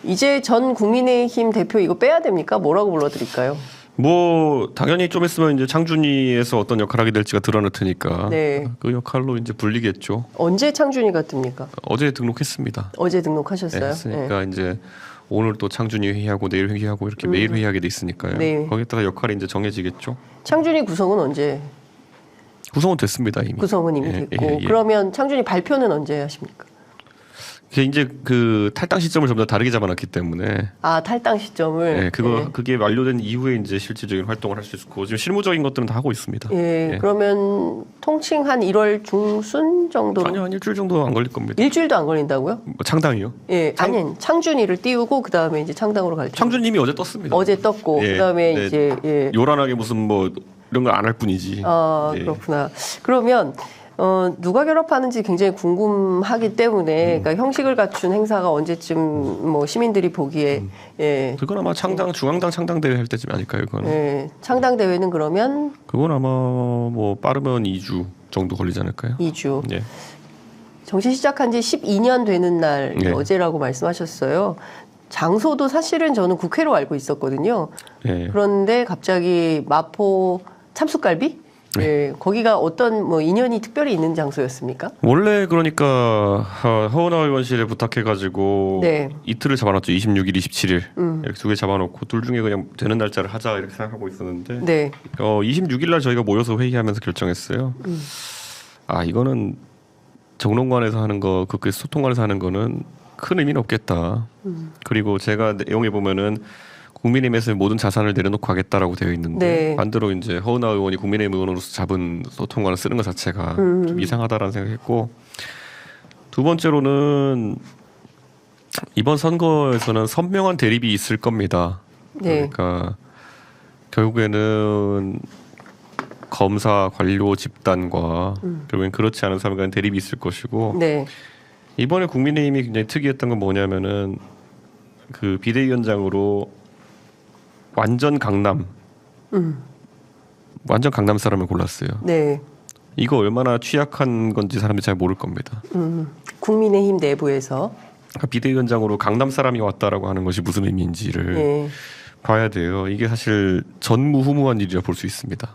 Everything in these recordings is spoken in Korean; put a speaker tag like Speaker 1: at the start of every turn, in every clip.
Speaker 1: 이제 전 국민의힘 대표 이거 빼야 됩니까? 뭐라고 불러드릴까요?
Speaker 2: 뭐 당연히 좀 있으면 이제 창준이에서 어떤 역할을 하게 될지가 드러날 테니까
Speaker 1: 네.
Speaker 2: 그 역할로 이제 불리겠죠.
Speaker 1: 언제 창준이가 뜹니까?
Speaker 2: 어제 등록했습니다.
Speaker 1: 어제 등록하셨어요?
Speaker 2: 네, 했으니까 이제 오늘 또 창준이 회의하고 내일 회의하고 이렇게 매일 회의하게 돼 있으니까요.
Speaker 1: 네.
Speaker 2: 거기다가 역할이 이제 정해지겠죠.
Speaker 1: 창준이 구성은 언제?
Speaker 2: 구성은 됐습니다 이미.
Speaker 1: 구성은 이미 됐고 그러면 창준이 발표는 언제 하십니까?
Speaker 2: 그게 이제 그 탈당 시점을 좀 더 다르게 잡아놨기 때문에
Speaker 1: 탈당 시점을
Speaker 2: 그게 완료된 이후에 이제 실질적인 활동을 할 수 있고 지금 실무적인 것들은 다 하고 있습니다.
Speaker 1: 그러면 통칭 한 1월 중순 정도로?
Speaker 2: 아니요, 한 일주일 정도 안 걸릴 겁니다.
Speaker 1: 일주일도 안 걸린다고요?
Speaker 2: 뭐 창당이요?
Speaker 1: 아니 창준이를 띄우고 그 다음에 이제 창당으로 갈 때.
Speaker 2: 창준님이 어제 떴습니다.
Speaker 1: 어제 떴고 그 다음에 이제
Speaker 2: 요란하게 무슨 뭐 이런 걸 안 할 뿐이지.
Speaker 1: 그렇구나. 그러면 누가 결합하는지 굉장히 궁금하기 때문에 그러니까 형식을 갖춘 행사가 언제쯤 뭐 시민들이 보기에
Speaker 2: 그건 아마 중앙당 창당 대회 할 때쯤 아닐까요? 그건.
Speaker 1: 창당 대회는 그러면
Speaker 2: 그건 아마 뭐 빠르면 2주 정도 걸리지 않을까요?
Speaker 1: 2주. 정치 시작한 지 12년 되는 날 어제라고 말씀하셨어요. 장소도 사실은 저는 국회로 알고 있었거든요. 그런데 갑자기 마포 참숯갈비? 거기가 어떤 뭐 인연이 특별히 있는 장소였습니까?
Speaker 2: 원래 그러니까 허은하 의원실에 부탁해가지고 이틀을 잡아놨죠. 26일, 27일 이렇게 두 개 잡아놓고 둘 중에 그냥 되는 날짜를 하자 이렇게 생각하고 있었는데 26일 날 저희가 모여서 회의하면서 결정했어요. 이거는 정론관에서 하는 거, 그 소통관에서 하는 거는 큰 의미는 없겠다. 그리고 제가 내용에 보면은 국민의힘에서 모든 자산을 내려놓고 하겠다라고 되어 있는데 반대로 이제 허은하 의원이 국민의힘 의원으로서 잡은 소통관을 쓰는 것 자체가 좀 이상하다라는 생각했고 두 번째로는 이번 선거에서는 선명한 대립이 있을 겁니다. 그러니까 결국에는 검사 관료 집단과 결국엔 그렇지 않은 사람 간 대립이 있을 것이고 이번에 국민의힘이 굉장히 특이했던 건 뭐냐면은 그 비대위원장으로 완전 강남 사람을 골랐어요. 이거 얼마나 취약한 건지 사람들이 잘 모를 겁니다.
Speaker 1: 국민의힘 내부에서
Speaker 2: 그러니까 비대위원장으로 강남 사람이 왔다라고 하는 것이 무슨 의미인지를 봐야 돼요. 이게 사실 전무후무한 일이라 볼 수 있습니다.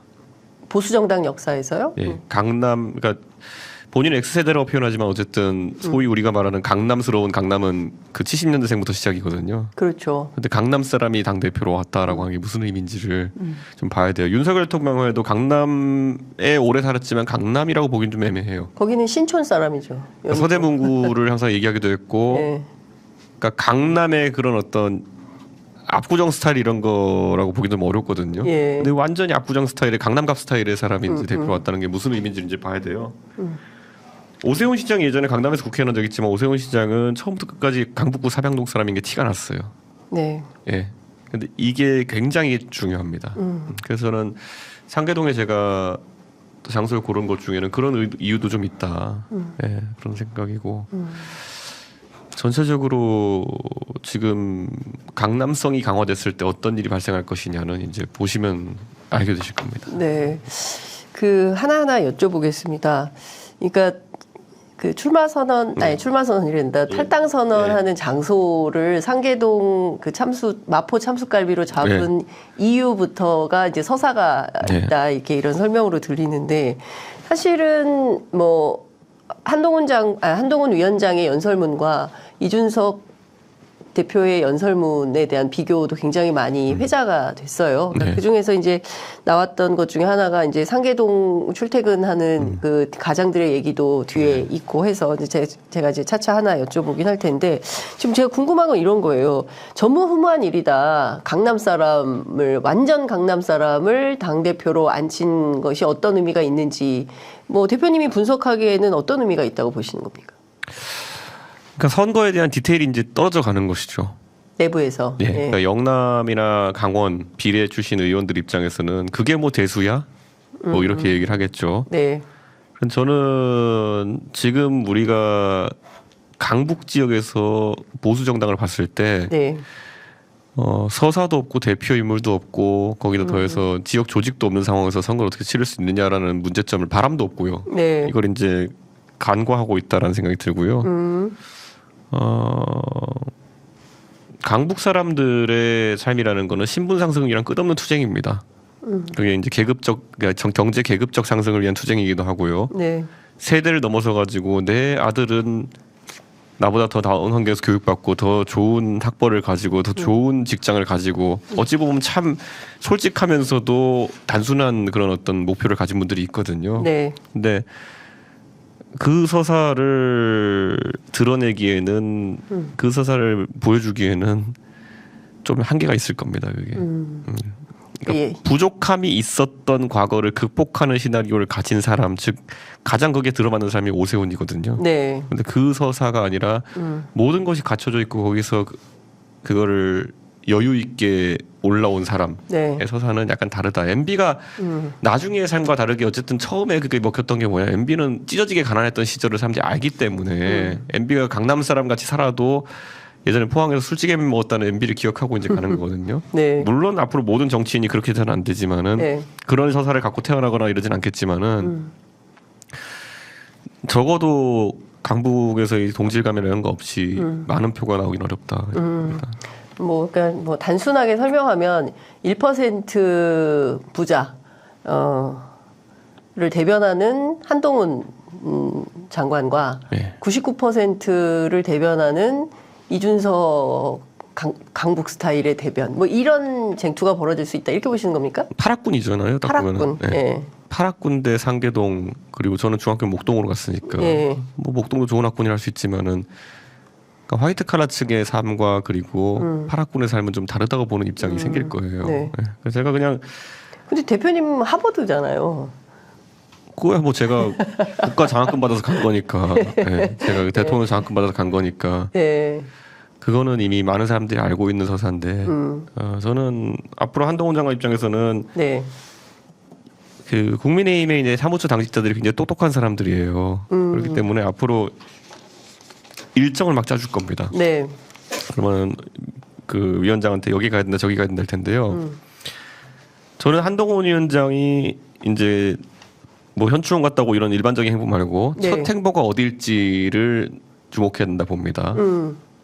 Speaker 1: 보수 정당 역사에서요?
Speaker 2: 강남 그러니까 본인은 X세대라고 표현하지만 어쨌든 소위 우리가 말하는 강남스러운 강남은 그 70년대생부터 시작이거든요.
Speaker 1: 그렇죠.
Speaker 2: 근데 강남 사람이 당대표로 왔다라고 하는 게 무슨 의미인지를 좀 봐야 돼요. 윤석열 대통령에도 강남에 오래 살았지만 강남이라고 보긴 좀 애매해요.
Speaker 1: 거기는 신촌 사람이죠.
Speaker 2: 서대문구를 항상 얘기하기도 했고 그러니까 강남의 그런 어떤 압구정 스타일 이런 거라고 보기 좀 어렵거든요. 근데 완전히 압구정 스타일의 강남갑 스타일의 사람이 이제 대표 왔다는 게 무슨 의미인지 이제 봐야 돼요. 오세훈 시장이 예전에 강남에서 국회의원 한 적 있지만 오세훈 시장은 처음부터 끝까지 강북구 사병동 사람인 게 티가 났어요. 근데 이게 굉장히 중요합니다. 그래서 저는 상계동에 제가 장소를 고른 것 중에는 그런 이유도 좀 있다. 그런 생각이고. 전체적으로 지금 강남성이 강화됐을 때 어떤 일이 발생할 것이냐는 이제 보시면 알게 되실 겁니다.
Speaker 1: 그 하나하나 여쭤보겠습니다. 그러니까 그 출마 선언이란다. 탈당 선언하는 장소를 상계동 그 마포 참숯갈비로 잡은 이유부터가 이제 서사가 있다 이렇게 이런 설명으로 들리는데 사실은 뭐 한동훈 위원장의 연설문과 이준석 대표의 연설문에 대한 비교도 굉장히 많이 회자가 됐어요. 그러니까 그 중에서 이제 나왔던 것 중에 하나가 이제 상계동 출퇴근하는 그 가장들의 얘기도 뒤에 있고 해서 이제 제가 이제 차차 하나 여쭤보긴 할 텐데 지금 제가 궁금한 건 이런 거예요. 전무후무한 일이다. 완전 강남 사람을 당대표로 앉힌 것이 어떤 의미가 있는지 뭐 대표님이 분석하기에는 어떤 의미가 있다고 보시는 겁니까?
Speaker 2: 그러니까 선거에 대한 디테일이 이제 떨어져 가는 것이죠.
Speaker 1: 내부에서.
Speaker 2: 그러니까 영남이나 강원 비례 출신 의원들 입장에서는 그게 뭐 대수야? 뭐 이렇게 얘기를 하겠죠. 저는 지금 우리가 강북 지역에서 보수 정당을 봤을 때 서사도 없고 대표 인물도 없고 거기다 더해서 지역 조직도 없는 상황에서 선거를 어떻게 치를 수 있느냐라는 문제점을 바람도 없고요. 이걸 이제 간과하고 있다라는 생각이 들고요. 강북 사람들의 삶이라는 거는 신분 상승이랑 끝없는 투쟁입니다. 그게 이제 경제 계급적 상승을 위한 투쟁이기도 하고요.
Speaker 1: 네.
Speaker 2: 세대를 넘어서 가지고 내 아들은 나보다 더 나은 환경에서 교육받고 더 좋은 학벌을 가지고 더 좋은 직장을 가지고 어찌 보면 참 솔직하면서도 단순한 그런 어떤 목표를 가진 분들이 있거든요.
Speaker 1: 네.
Speaker 2: 근데 그 서사를 드러내기에는 그 서사를 보여주기에는 좀 한계가 있을 겁니다. 그게. 그러니까
Speaker 1: 예.
Speaker 2: 부족함이 있었던 과거를 극복하는 시나리오를 가진 사람, 즉 가장 거기에 들어맞는 사람이 오세훈이거든요.
Speaker 1: 네.
Speaker 2: 근데 그 서사가 아니라 모든 것이 갖춰져 있고 거기서 그거를 여유 있게 올라온 사람의
Speaker 1: 네.
Speaker 2: 서사는 약간 다르다. MB가 나중의 삶과 다르게 어쨌든 처음에 그게 먹혔던 게 뭐냐. MB는 찢어지게 가난했던 시절을 사람들이 알기 때문에 MB가 강남 사람 같이 살아도 예전에 포항에서 술찌개 먹었다는 MB를 기억하고 이제 가는 거거든요.
Speaker 1: 네.
Speaker 2: 물론 앞으로 모든 정치인이 그렇게 해서는 안 되지만은
Speaker 1: 네.
Speaker 2: 그런 서사를 갖고 태어나거나 이러진 않겠지만은 적어도 강북에서의 동질감이라는 거 없이 많은 표가 나오긴 어렵다.
Speaker 1: 그러니까 뭐 단순하게 설명하면 1% 부자 를 대변하는 한동훈 장관과
Speaker 2: 네.
Speaker 1: 99%를 대변하는 이준석 강북 스타일의 대변 뭐 이런 쟁투가 벌어질 수 있다 이렇게 보시는 겁니까?
Speaker 2: 파락군이잖아요. 딱
Speaker 1: 파락군.
Speaker 2: 보면은. 네.
Speaker 1: 네.
Speaker 2: 파락군 대 상계동 그리고 저는 중학교 목동으로 갔으니까
Speaker 1: 네.
Speaker 2: 뭐 목동도 좋은 학군이라 할 수 있지만은 그러니까 화이트 칼라 측의 삶과 그리고 파락군의 삶은 좀 다르다고 보는 입장이 생길 거예요.
Speaker 1: 네.
Speaker 2: 네. 그래서 제가 그냥
Speaker 1: 근데 대표님 하버드잖아요.
Speaker 2: 그거야 뭐 제가 국가 장학금 받아서 간 거니까 네. 제가 대통령 장학금 받아서 간 거니까
Speaker 1: 네.
Speaker 2: 그거는 이미 많은 사람들이 알고 있는 서사인데 저는 앞으로 한동훈 장관 입장에서는
Speaker 1: 네.
Speaker 2: 그 국민의힘의 이제 사무처 당직자들이 굉장히 똑똑한 사람들이에요. 그렇기 때문에 앞으로 일정을 막 짜줄 겁니다.
Speaker 1: 네.
Speaker 2: 그러면 그 위원장한테 여기 가야 된다 저기 가야 된다 할 텐데요. 저는 한동훈 위원장이 이제 뭐 현충원 갔다고 이런 일반적인 행보 말고
Speaker 1: 네.
Speaker 2: 첫 행보가 어딜지를 주목해야 된다 봅니다.